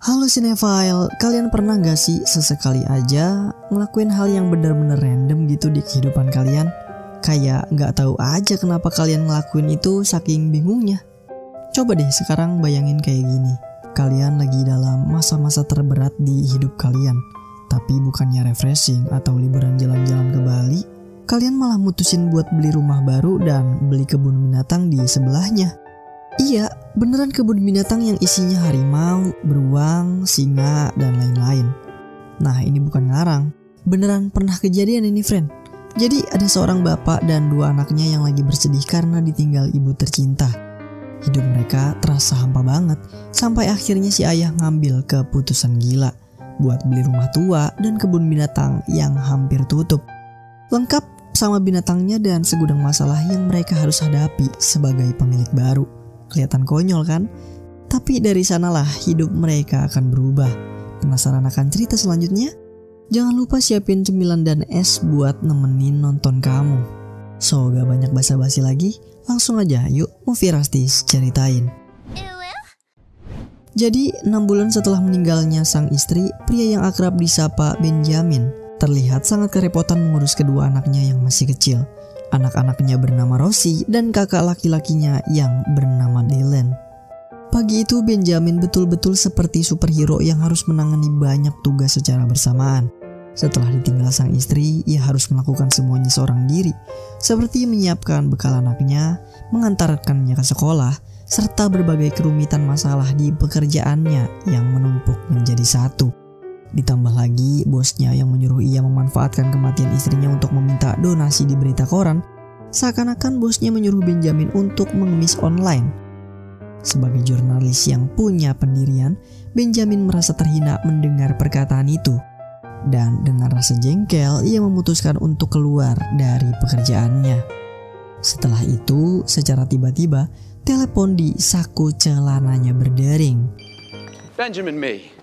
Halo Cinephile, kalian pernah gak sih sesekali aja ngelakuin hal yang bener-bener random gitu di kehidupan kalian? Kayak gak tahu aja kenapa kalian ngelakuin itu saking bingungnya. Coba deh sekarang bayangin kayak gini. Kalian lagi dalam masa-masa terberat di hidup kalian. Tapi bukannya refreshing atau liburan jalan-jalan ke Bali, kalian malah mutusin buat beli rumah baru dan beli kebun binatang di sebelahnya. Iya, beneran kebun binatang yang isinya harimau, beruang, singa, dan lain-lain. Nah, ini bukan ngarang. Beneran pernah kejadian ini, friend. Jadi ada seorang bapak dan dua anaknya yang lagi bersedih karena ditinggal ibu tercinta. Hidup mereka terasa hampa banget, sampai akhirnya si ayah ngambil keputusan gila buat beli rumah tua dan kebun binatang yang hampir tutup. Lengkap sama binatangnya dan segudang masalah yang mereka harus hadapi sebagai pemilik baru. Kelihatan konyol kan? Tapi dari sanalah hidup mereka akan berubah. Penasaran akan cerita selanjutnya? Jangan lupa siapin cemilan dan es buat nemenin nonton kamu. So, gak banyak basa-basi lagi, langsung aja yuk Movie Rastis ceritain. Jadi 6 bulan setelah meninggalnya sang istri, pria yang akrab disapa Benjamin terlihat sangat kerepotan mengurus kedua anaknya yang masih kecil. Anak-anaknya bernama Rosie dan kakak laki-lakinya yang bernama Dylan. Pagi itu Benjamin betul-betul seperti superhero yang harus menangani banyak tugas secara bersamaan. Setelah ditinggal sang istri, ia harus melakukan semuanya seorang diri, seperti menyiapkan bekal anaknya, mengantarkannya ke sekolah, serta berbagai kerumitan masalah di pekerjaannya yang menumpuk menjadi satu. Ditambah lagi bosnya yang menyuruh ia memanfaatkan kematian istrinya untuk meminta donasi di berita koran. Seakan-akan bosnya menyuruh Benjamin untuk mengemis online. Sebagai jurnalis yang punya pendirian, Benjamin merasa terhina mendengar perkataan itu. Dan dengan rasa jengkel, ia memutuskan untuk keluar dari pekerjaannya. Setelah itu, secara tiba-tiba, telepon di saku celananya berdering. Benjamin May.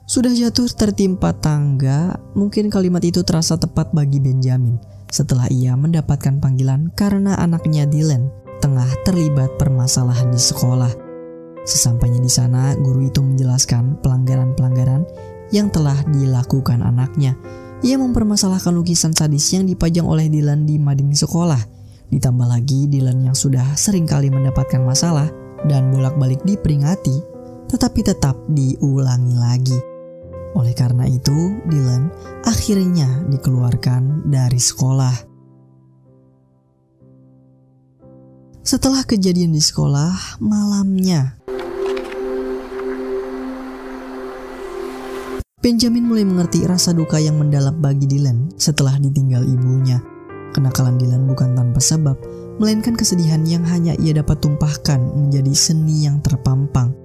Sudah jatuh tertimpa tangga, mungkin kalimat itu terasa tepat bagi Benjamin setelah ia mendapatkan panggilan karena anaknya Dylan tengah terlibat permasalahan di sekolah. Sesampainya di sana, guru itu menjelaskan pelanggaran-pelanggaran yang telah dilakukan anaknya. Ia mempermasalahkan lukisan sadis yang dipajang oleh Dylan di mading sekolah. Ditambah lagi Dylan yang sudah sering kali mendapatkan masalah dan bolak-balik diperingati, tetapi tetap diulangi lagi. Oleh karena itu, Dylan akhirnya dikeluarkan dari sekolah. Setelah kejadian di sekolah, malamnya Benjamin mulai mengerti rasa duka yang mendalam bagi Dylan setelah ditinggal ibunya. Kenakalan Dylan bukan tanpa sebab, melainkan kesedihan yang hanya ia dapat tumpahkan menjadi seni yang terpampang.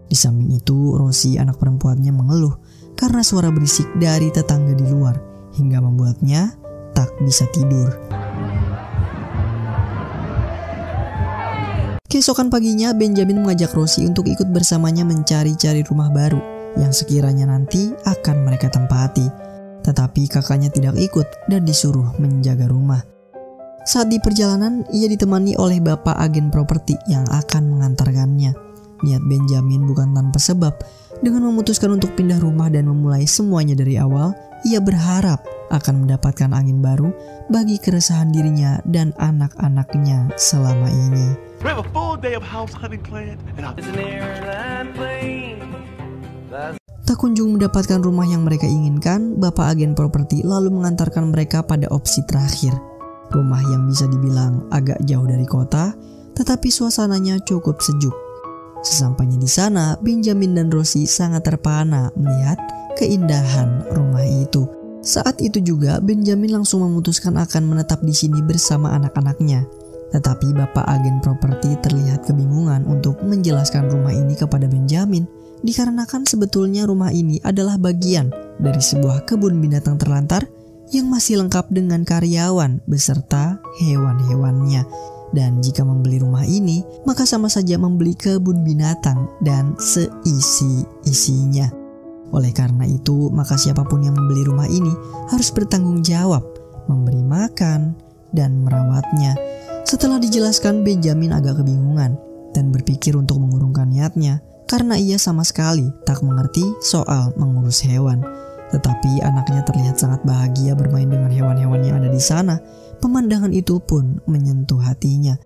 Di samping itu, Rosie anak perempuannya mengeluh karena suara berisik dari tetangga di luar hingga membuatnya tak bisa tidur. Keesokan paginya, Benjamin mengajak Rosie untuk ikut bersamanya mencari-cari rumah baru yang sekiranya nanti akan mereka tempati. Tetapi kakaknya tidak ikut dan disuruh menjaga rumah. Saat di perjalanan, ia ditemani oleh bapak agen properti yang akan mengantarkannya. Niat Benjamin bukan tanpa sebab. Dengan memutuskan untuk pindah rumah dan memulai semuanya dari awal, ia berharap akan mendapatkan angin baru bagi keresahan dirinya dan anak-anaknya selama ini. Tak kunjung mendapatkan rumah yang mereka inginkan, bapak agen properti lalu mengantarkan mereka pada opsi terakhir. Rumah yang bisa dibilang agak jauh dari kota, tetapi suasananya cukup sejuk. Sesampainya di sana, Benjamin dan Rosie sangat terpana melihat keindahan rumah itu. Saat itu juga, Benjamin langsung memutuskan akan menetap di sini bersama anak-anaknya. Tetapi bapak agen properti terlihat kebingungan untuk menjelaskan rumah ini kepada Benjamin, dikarenakan sebetulnya rumah ini adalah bagian dari sebuah kebun binatang terlantar yang masih lengkap dengan karyawan beserta hewan-hewannya. Dan jika membeli rumah ini, maka sama saja membeli kebun binatang dan seisi-isinya. Oleh karena itu, maka siapapun yang membeli rumah ini harus bertanggung jawab, memberi makan, dan merawatnya. Setelah dijelaskan, Benjamin agak kebingungan dan berpikir untuk mengurungkan niatnya. karena ia sama sekali tak mengerti soal mengurus hewan. Tetapi anaknya terlihat sangat bahagia bermain dengan hewan-hewan yang ada di sana. Pemandangan itu pun menyentuh hatinya.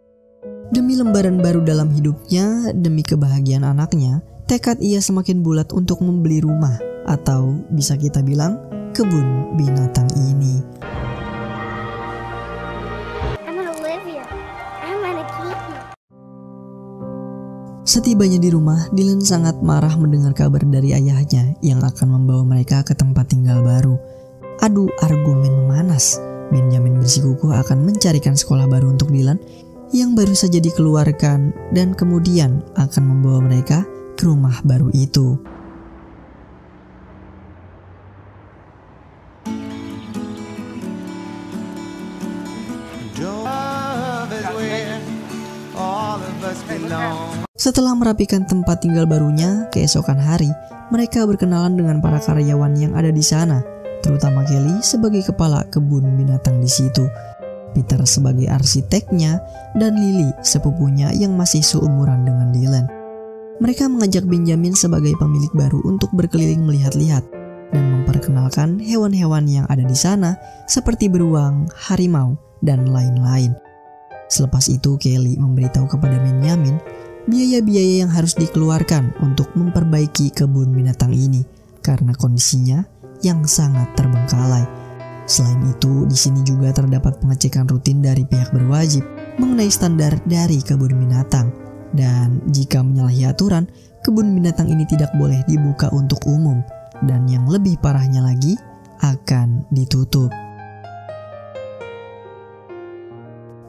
Demi lembaran baru dalam hidupnya, demi kebahagiaan anaknya, tekad ia semakin bulat untuk membeli rumah, atau bisa kita bilang kebun binatang ini. Setibanya di rumah, Dylan sangat marah mendengar kabar dari ayahnya yang akan membawa mereka ke tempat tinggal baru. Adu argumen memanas. Benjamin bersikukuh akan mencarikan sekolah baru untuk Dylan yang baru saja dikeluarkan dan kemudian akan membawa mereka ke rumah baru itu. Setelah merapikan tempat tinggal barunya, keesokan hari, mereka berkenalan dengan para karyawan yang ada di sana, terutama Kelly sebagai kepala kebun binatang di situ, Peter sebagai arsiteknya, dan Lily sepupunya yang masih seumuran dengan Dylan. Mereka mengajak Benjamin sebagai pemilik baru untuk berkeliling melihat-lihat dan memperkenalkan hewan-hewan yang ada di sana seperti beruang, harimau, dan lain-lain. Selepas itu Kelly memberitahu kepada Benjamin biaya-biaya yang harus dikeluarkan untuk memperbaiki kebun binatang ini karena kondisinya yang sangat terbengkalai. Selain itu, di sini juga terdapat pengecekan rutin dari pihak berwajib mengenai standar dari kebun binatang. Dan jika menyalahi aturan, kebun binatang ini tidak boleh dibuka untuk umum. Dan yang lebih parahnya lagi, akan ditutup.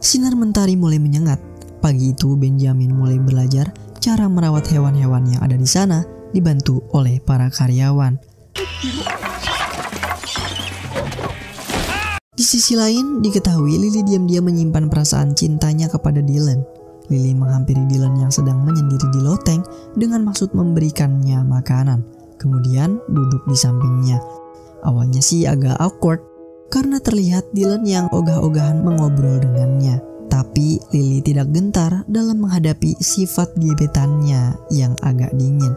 Sinar mentari mulai menyengat. Pagi itu Benjamin mulai belajar cara merawat hewan-hewan yang ada di sana, dibantu oleh para karyawan. Di sisi lain, diketahui Lily diam-diam menyimpan perasaan cintanya kepada Dylan. Lily menghampiri Dylan yang sedang menyendiri di loteng dengan maksud memberikannya makanan. Kemudian duduk di sampingnya. Awalnya sih agak awkward karena terlihat Dylan yang ogah-ogahan mengobrol dengannya. Tapi Lily tidak gentar dalam menghadapi sifat gebetannya yang agak dingin.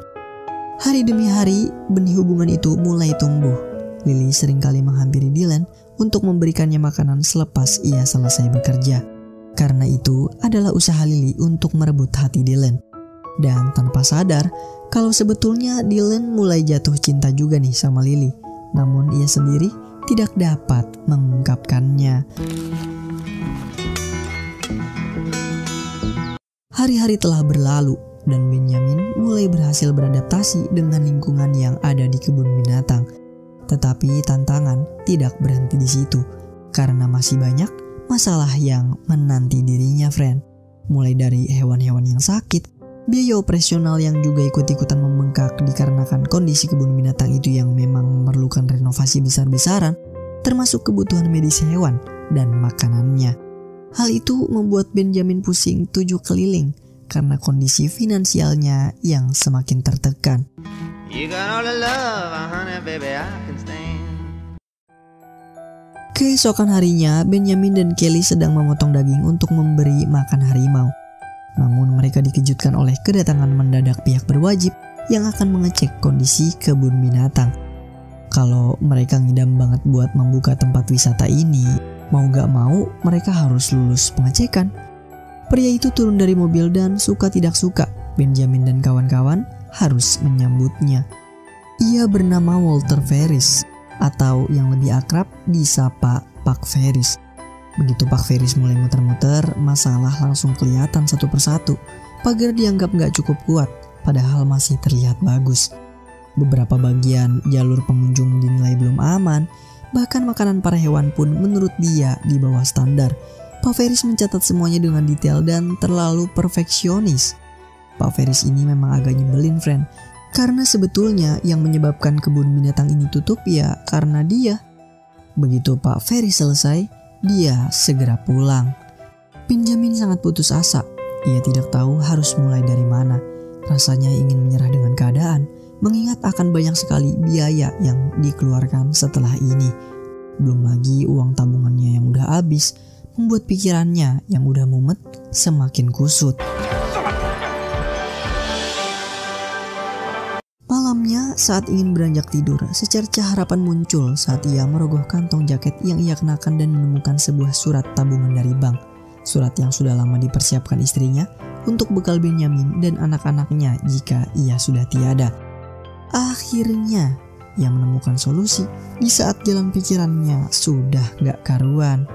Hari demi hari, benih hubungan itu mulai tumbuh. Lily seringkali menghampiri Dylan untuk memberikannya makanan selepas ia selesai bekerja. Karena itu adalah usaha Lily untuk merebut hati Dylan. Dan tanpa sadar, kalau sebetulnya Dylan mulai jatuh cinta juga nih sama Lily. Namun ia sendiri tidak dapat mengungkapkannya. Hari-hari telah berlalu dan Benjamin mulai berhasil beradaptasi dengan lingkungan yang ada di kebun binatang. Tetapi tantangan tidak berhenti di situ karena masih banyak masalah yang menanti dirinya, friend. Mulai dari hewan-hewan yang sakit, biaya operasional yang juga ikut-ikutan membengkak dikarenakan kondisi kebun binatang itu yang memang memerlukan renovasi besar-besaran, termasuk kebutuhan medis hewan dan makanannya. Hal itu membuat Benjamin pusing 7 keliling karena kondisi finansialnya yang semakin tertekan. Keesokan harinya, Benjamin dan Kelly sedang memotong daging untuk memberi makan harimau. Namun mereka dikejutkan oleh kedatangan mendadak pihak berwajib yang akan mengecek kondisi kebun binatang. Kalau mereka ngidam banget buat membuka tempat wisata ini, mau gak mau mereka harus lulus pengecekan. Pria itu turun dari mobil dan suka tidak suka Benjamin dan kawan-kawan harus menyambutnya. Ia bernama Walter Ferris, atau yang lebih akrab disapa Pak Ferris. Begitu Pak Ferris mulai muter-muter, masalah langsung kelihatan satu persatu. Pagar dianggap gak cukup kuat, padahal masih terlihat bagus. Beberapa bagian jalur pengunjung dinilai belum aman, bahkan makanan para hewan pun menurut dia di bawah standar. Pak Ferris mencatat semuanya dengan detail dan terlalu perfeksionis. Pak Ferris ini memang agak nyebelin, friend. Karena sebetulnya yang menyebabkan kebun binatang ini tutup ya karena dia. Begitu Pak Ferris selesai, dia segera pulang. Benjamin sangat putus asa. Ia tidak tahu harus mulai dari mana. Rasanya ingin menyerah dengan keadaan, mengingat akan banyak sekali biaya yang dikeluarkan setelah ini. Belum lagi uang tabungannya yang udah habis, membuat pikirannya yang udah mumet semakin kusut. Malamnya saat ingin beranjak tidur, secercah harapan muncul saat ia merogoh kantong jaket yang ia kenakan dan menemukan sebuah surat tabungan dari bank. Surat yang sudah lama dipersiapkan istrinya untuk bekal Benjamin dan anak-anaknya jika ia sudah tiada. Akhirnya ia menemukan solusi di saat jalan pikirannya sudah gak karuan.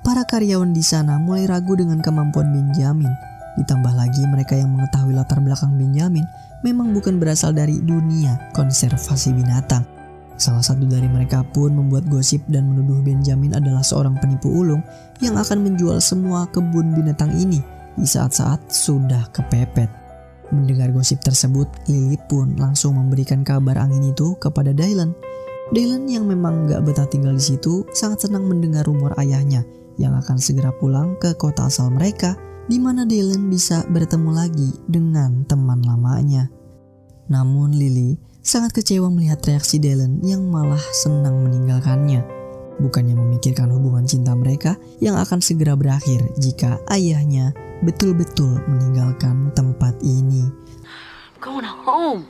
Para karyawan di sana mulai ragu dengan kemampuan Benjamin. Ditambah lagi mereka yang mengetahui latar belakang Benjamin memang bukan berasal dari dunia konservasi binatang. Salah satu dari mereka pun membuat gosip dan menuduh Benjamin adalah seorang penipu ulung yang akan menjual semua kebun binatang ini di saat-saat sudah kepepet. Mendengar gosip tersebut, Lily pun langsung memberikan kabar angin itu kepada Dylan. Dylan yang memang gak betah tinggal di situ sangat senang mendengar rumor ayahnya yang akan segera pulang ke kota asal mereka, di mana Dylan bisa bertemu lagi dengan teman lamanya. Namun Lily sangat kecewa melihat reaksi Dylan yang malah senang meninggalkannya. Bukannya memikirkan hubungan cinta mereka yang akan segera berakhir jika ayahnya betul-betul meninggalkan tempat ini. Going home.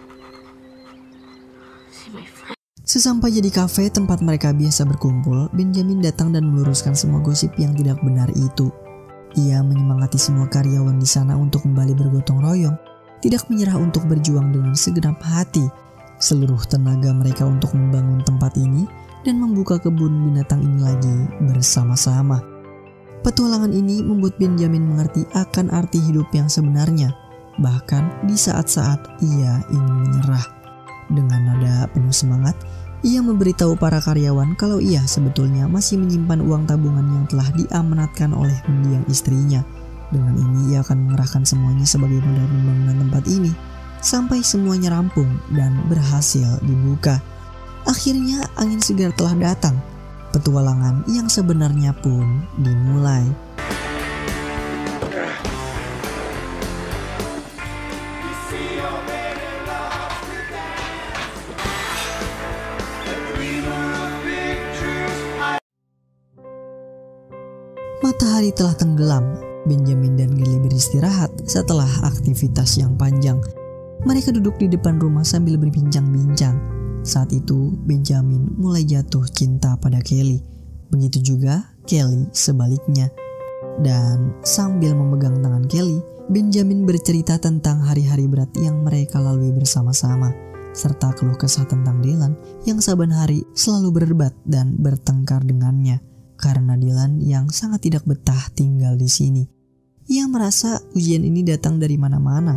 See my friend. Sesampainya di kafe tempat mereka biasa berkumpul, Benjamin datang dan meluruskan semua gosip yang tidak benar itu. Ia menyemangati semua karyawan di sana untuk kembali bergotong royong, tidak menyerah untuk berjuang dengan segenap hati. Seluruh tenaga mereka untuk membangun tempat ini dan membuka kebun binatang ini lagi bersama-sama. Petualangan ini membuat Benjamin mengerti akan arti hidup yang sebenarnya, bahkan di saat-saat ia ingin menyerah. Dengan nada penuh semangat, ia memberitahu para karyawan kalau ia sebetulnya masih menyimpan uang tabungan yang telah diamanatkan oleh mendiang istrinya. Dengan ini ia akan mengerahkan semuanya sebagai modal pembangunan tempat ini sampai semuanya rampung dan berhasil dibuka. Akhirnya angin segar telah datang. Petualangan yang sebenarnya pun dimulai. Matahari telah tenggelam. Benjamin dan Kelly beristirahat setelah aktivitas yang panjang. Mereka duduk di depan rumah sambil berbincang-bincang. Saat itu Benjamin mulai jatuh cinta pada Kelly. Begitu juga Kelly sebaliknya. Dan sambil memegang tangan Kelly, Benjamin bercerita tentang hari-hari berat yang mereka lalui bersama-sama, serta keluh kesah tentang Dylan yang saban hari selalu berdebat dan bertengkar dengannya. Karena Dylan yang sangat tidak betah tinggal di sini. Ia merasa ujian ini datang dari mana-mana,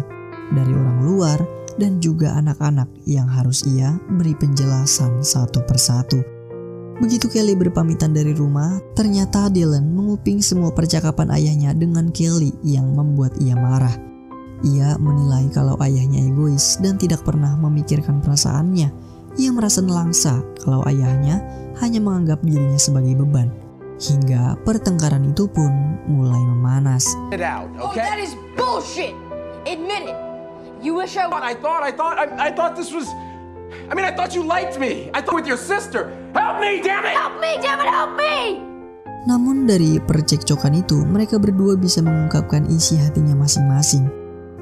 dari orang luar dan juga anak-anak yang harus ia beri penjelasan satu persatu. Begitu Kelly berpamitan dari rumah, ternyata Dylan menguping semua percakapan ayahnya dengan Kelly yang membuat ia marah. Ia menilai kalau ayahnya egois dan tidak pernah memikirkan perasaannya. Ia merasa nelangsa kalau ayahnya hanya menganggap dirinya sebagai beban. Hingga pertengkaran itu pun mulai memanas. Get out, Oh, okay? that is bullshit. Admit it. You wish I I thought this was. I mean, I thought you liked me. I thought with your sister. Help me, damn it! Help me, damn it, help me! Namun dari percekcokan itu, mereka berdua bisa mengungkapkan isi hatinya masing-masing.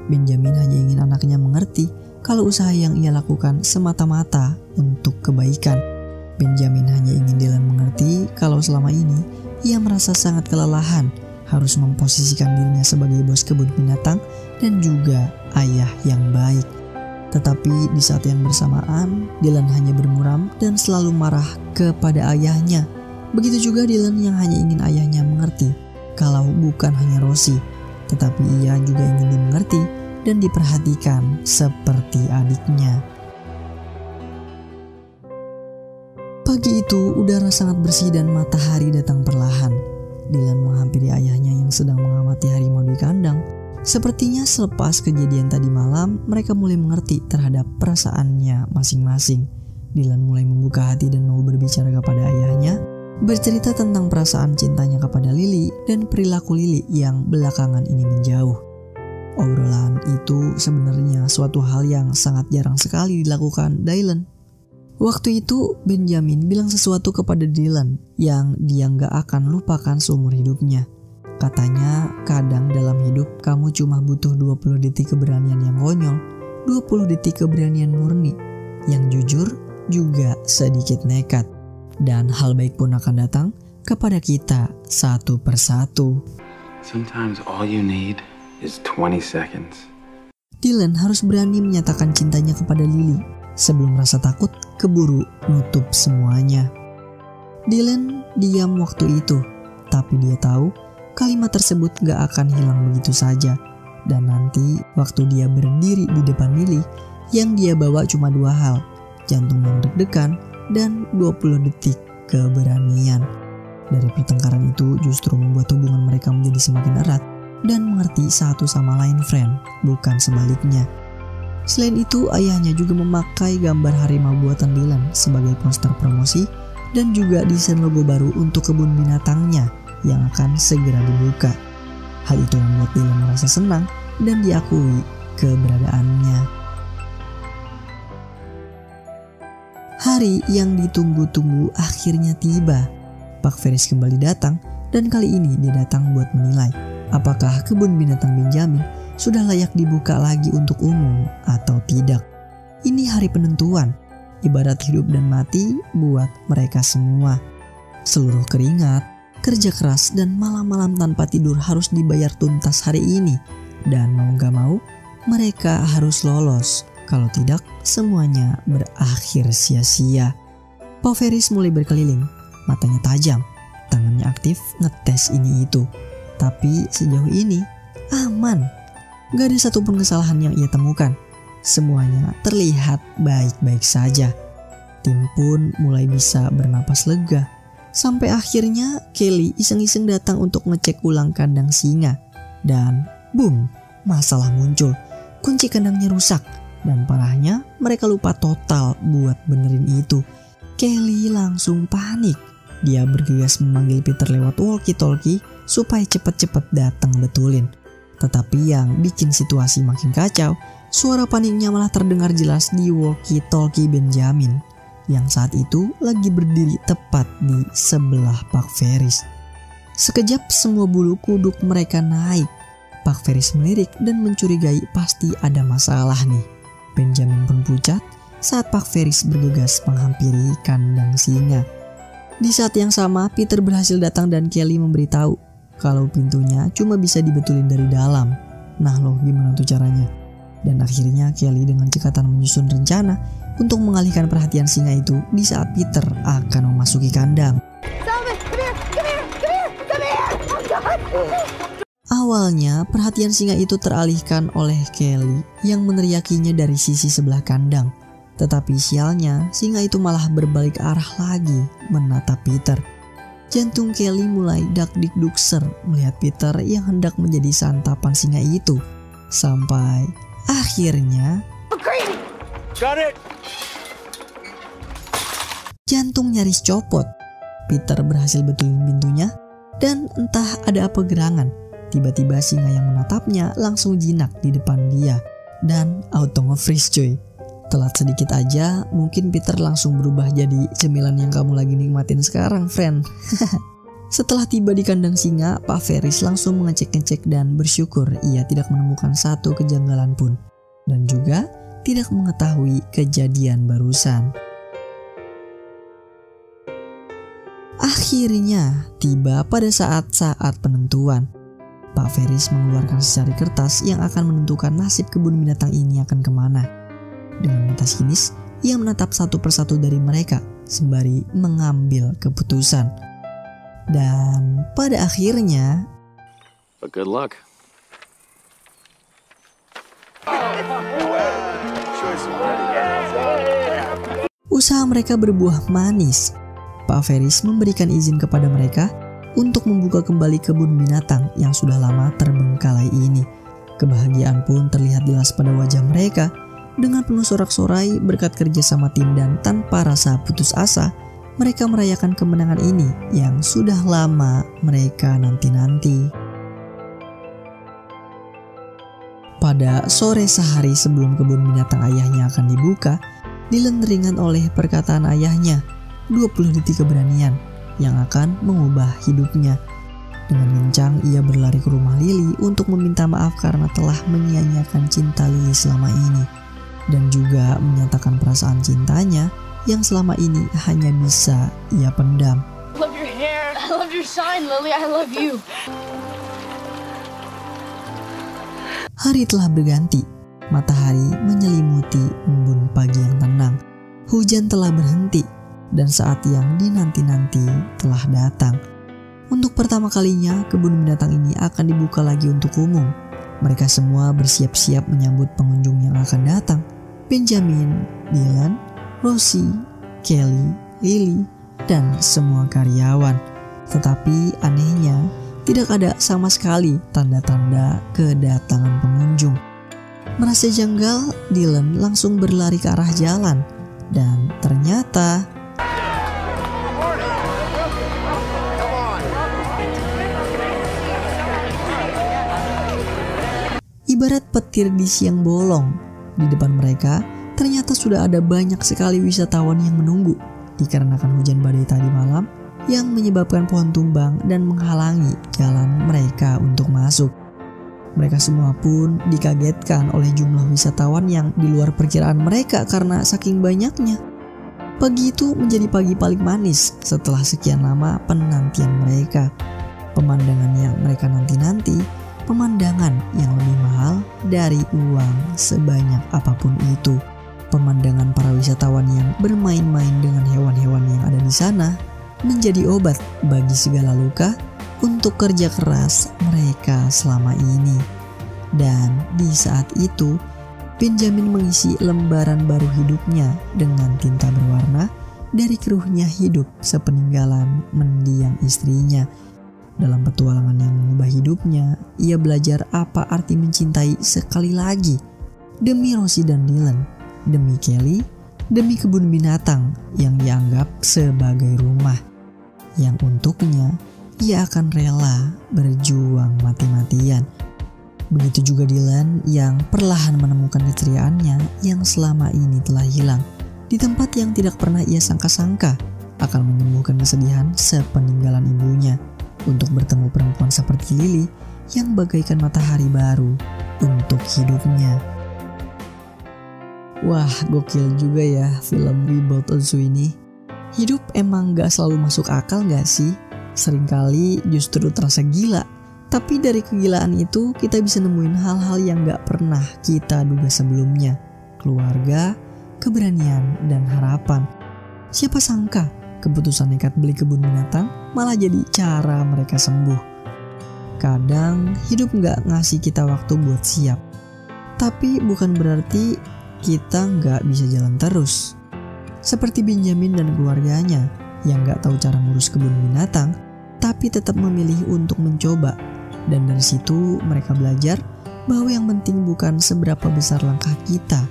Benjamin hanya ingin anaknya mengerti kalau usaha yang ia lakukan semata-mata untuk kebaikan. Benjamin hanya ingin Dylan mengerti kalau selama ini ia merasa sangat kelelahan, harus memposisikan dirinya sebagai bos kebun binatang dan juga ayah yang baik. Tetapi di saat yang bersamaan, Dylan hanya bermuram dan selalu marah kepada ayahnya. Begitu juga Dylan yang hanya ingin ayahnya mengerti kalau bukan hanya Rosie, tetapi ia juga ingin dimengerti dan diperhatikan seperti adiknya. Pagi itu udara sangat bersih dan matahari datang perlahan. Dylan menghampiri ayahnya yang sedang mengamati harimau di kandang. Sepertinya selepas kejadian tadi malam, mereka mulai mengerti terhadap perasaannya masing-masing. Dylan mulai membuka hati dan mau berbicara kepada ayahnya, bercerita tentang perasaan cintanya kepada Lily dan perilaku Lily yang belakangan ini menjauh. Obrolan itu sebenarnya suatu hal yang sangat jarang sekali dilakukan Dylan. Waktu itu Benjamin bilang sesuatu kepada Dylan yang dia gak akan lupakan seumur hidupnya. Katanya kadang dalam hidup kamu cuma butuh 20 detik keberanian yang konyol, 20 detik keberanian murni, yang jujur juga sedikit nekat. Dan hal baik pun akan datang kepada kita satu persatu. Sometimes all you need is 20 seconds. Dylan harus berani menyatakan cintanya kepada Lily sebelum rasa takut keburu nutup semuanya. Dylan diam waktu itu, tapi dia tahu kalimat tersebut gak akan hilang begitu saja. Dan nanti waktu dia berdiri di depan Lily, yang dia bawa cuma 2 hal, jantung yang deg-degan dan 20 detik keberanian. Dari pertengkaran itu justru membuat hubungan mereka menjadi semakin erat dan mengerti satu sama lain, friend, bukan sebaliknya. Selain itu, ayahnya juga memakai gambar harimau buatan Dylan sebagai poster promosi dan juga desain logo baru untuk kebun binatangnya yang akan segera dibuka. Hal itu membuat Dylan merasa senang dan diakui keberadaannya. Hari yang ditunggu-tunggu akhirnya tiba. Pak Ferris kembali datang dan kali ini dia datang buat menilai apakah kebun binatang Benjamin sudah layak dibuka lagi untuk umum atau tidak. Ini hari penentuan, ibarat hidup dan mati buat mereka semua. Seluruh keringat, kerja keras dan malam-malam tanpa tidur harus dibayar tuntas hari ini. Dan mau gak mau, mereka harus lolos. Kalau tidak, semuanya berakhir sia-sia. Pak Ferris mulai berkeliling, matanya tajam, tangannya aktif ngetes ini itu. Tapi sejauh ini, aman. Gak ada satupun kesalahan yang ia temukan. Semuanya terlihat baik-baik saja. Tim pun mulai bisa bernapas lega. Sampai akhirnya Kelly iseng-iseng datang untuk ngecek ulang kandang singa. Dan boom, masalah muncul. Kunci kandangnya rusak. Dan parahnya mereka lupa total buat benerin itu. Kelly langsung panik. Dia bergegas memanggil Peter lewat walkie-talkie supaya cepet-cepet datang betulin. Tetapi yang bikin situasi makin kacau, suara paniknya malah terdengar jelas di walkie-talkie Benjamin yang saat itu lagi berdiri tepat di sebelah Pak Ferris. Sekejap semua bulu kuduk mereka naik. Pak Ferris melirik dan mencurigai pasti ada masalah nih. Benjamin pun pucat saat Pak Ferris bergegas menghampiri kandang singa. Di saat yang sama, Peter berhasil datang dan Kelly memberitahu kalau pintunya cuma bisa dibetulin dari dalam. Nah loh, gimana tuh caranya? Dan akhirnya Kelly dengan cekatan menyusun rencana untuk mengalihkan perhatian singa itu di saat Peter akan memasuki kandang. Solomon, come here! Oh God! Awalnya perhatian singa itu teralihkan oleh Kelly yang meneriakinya dari sisi sebelah kandang. Tetapi sialnya, singa itu malah berbalik arah lagi menatap Peter. Jantung Kelly mulai dak-dik-dukser melihat Peter yang hendak menjadi santapan singa itu. Sampai akhirnya Got it! jantung nyaris copot. Peter berhasil betulin pintunya dan entah ada apa gerangan. Tiba-tiba singa yang menatapnya langsung jinak di depan dia dan auto nge-freeze cuy. Telat sedikit aja, mungkin Peter langsung berubah jadi cemilan yang kamu lagi nikmatin sekarang, friend. Setelah tiba di kandang singa, Pak Ferris langsung mengecek-ngecek dan bersyukur ia tidak menemukan satu kejanggalan pun. Dan juga tidak mengetahui kejadian barusan. Akhirnya tiba pada saat-saat penentuan. Pak Ferris mengeluarkan secari kertas yang akan menentukan nasib kebun binatang ini akan kemana. Dengan mata sinis, ia menatap satu persatu dari mereka sembari mengambil keputusan. Dan pada akhirnya, But good luck. usaha mereka berbuah manis. Pak Ferris memberikan izin kepada mereka untuk membuka kembali kebun binatang yang sudah lama terbengkalai ini. Kebahagiaan pun terlihat jelas pada wajah mereka. Dengan penuh sorak-sorai berkat kerja sama tim dan tanpa rasa putus asa, mereka merayakan kemenangan ini yang sudah lama mereka nanti-nanti. Pada sore sehari sebelum kebun binatang ayahnya akan dibuka, Dylan teringat oleh perkataan ayahnya, 20 detik keberanian yang akan mengubah hidupnya. Dengan kencang ia berlari ke rumah Lily untuk meminta maaf karena telah menyia-nyiakan cinta Lily selama ini. Dan juga menyatakan perasaan cintanya yang selama ini hanya bisa ia pendam. I love your hair. I love your shine, Lily. I love you. Hari telah berganti. Matahari menyelimuti embun pagi yang tenang. Hujan telah berhenti dan saat yang dinanti-nanti telah datang. Untuk pertama kalinya, kebun binatang ini akan dibuka lagi untuk umum. Mereka semua bersiap-siap menyambut pengunjung yang akan datang. Benjamin, Dylan, Rosie, Kelly, Lily, dan semua karyawan. Tetapi anehnya, tidak ada sama sekali tanda-tanda kedatangan pengunjung. Merasa janggal, Dylan langsung berlari ke arah jalan. Dan ternyata ibarat petir di siang bolong, di depan mereka ternyata sudah ada banyak sekali wisatawan yang menunggu. Dikarenakan hujan badai tadi malam yang menyebabkan pohon tumbang dan menghalangi jalan mereka untuk masuk. Mereka semua pun dikagetkan oleh jumlah wisatawan yang di luar perkiraan mereka karena saking banyaknya. Pagi itu menjadi pagi paling manis setelah sekian lama penantian mereka. Pemandangan yang mereka nanti-nanti, pemandangan yang lebih mahal dari uang sebanyak apapun itu. Pemandangan para wisatawan yang bermain-main dengan hewan-hewan yang ada di sana menjadi obat bagi segala luka untuk kerja keras mereka selama ini. Dan di saat itu, Benjamin mengisi lembaran baru hidupnya dengan tinta berwarna dari keruhnya hidup sepeninggalan mendiang istrinya. Dalam petualangan yang mengubah hidupnya, ia belajar apa arti mencintai sekali lagi. Demi Rosie dan Dylan, demi Kelly, demi kebun binatang yang dianggap sebagai rumah. Yang untuknya, ia akan rela berjuang mati-matian. Begitu juga Dylan yang perlahan menemukan keceriaannya yang selama ini telah hilang. Di tempat yang tidak pernah ia sangka-sangka akan menyembuhkan kesedihan sepeninggalan ibunya. Untuk bertemu perempuan seperti Lily yang bagaikan matahari baru untuk hidupnya. Wah, gokil juga ya film We Bought a Zoo ini. Hidup emang gak selalu masuk akal gak sih? Seringkali justru terasa gila. Tapi dari kegilaan itu kita bisa nemuin hal-hal yang gak pernah kita duga sebelumnya. Keluarga, keberanian, dan harapan. Siapa sangka keputusan nekat beli kebun binatang malah jadi cara mereka sembuh. Kadang hidup gak ngasih kita waktu buat siap. Tapi bukan berarti kita gak bisa jalan terus. Seperti Benjamin dan keluarganya yang gak tahu cara ngurus kebun binatang, tapi tetap memilih untuk mencoba. Dan dari situ mereka belajar bahwa yang penting bukan seberapa besar langkah kita,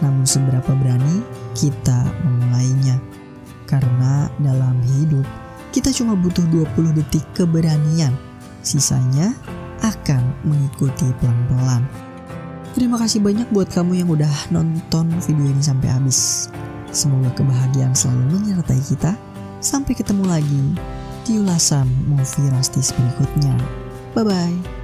namun seberapa berani kita memulainya. Karena dalam hidup, kita cuma butuh 20 detik keberanian. Sisanya akan mengikuti pelan-pelan. Terima kasih banyak buat kamu yang udah nonton video ini sampai habis. Semoga kebahagiaan selalu menyertai kita. Sampai ketemu lagi di ulasan Movie Rastis berikutnya. Bye-bye.